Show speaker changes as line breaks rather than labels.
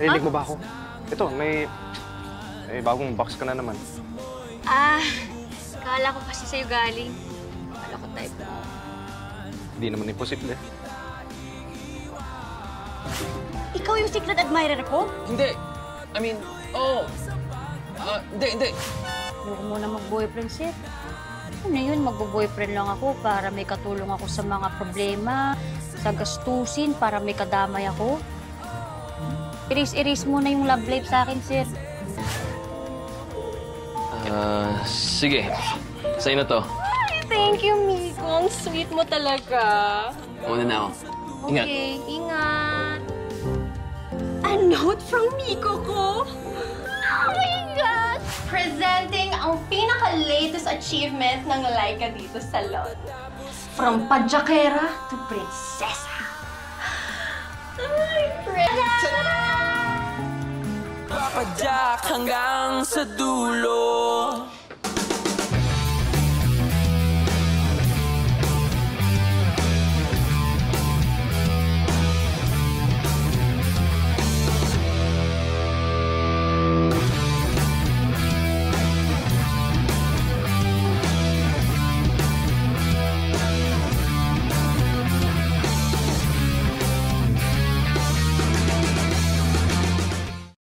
Narinig mo ba ako? Ito, may bagong box ka na naman.
Kala ko kasi sa'yo galing. Kala ko type mo.
Hindi naman imposible.
Ikaw yung secret admirer ko?
Hindi. I mean, hindi.
Huwag mo na mag-boyfriend, sir. Ano yun, mag-boyfriend lang ako para may katulong ako sa mga problema, sa gastusin, para may kadamay ako. Iris-iris mo na yung love life sa akin, sir.
Sige. Sa'yo na to.
Ay, thank you, Miko. Ang sweet mo talaga.
Una na ako. Ingat.
Okay, ingat. A note from Miko ko? Oh my God! Presenting ang pinaka-latest achievement ng Laika dito sa London. From Padjakera to Prinsesa. Ay, Prinsesa!
Papadyak hanggang sa dulo.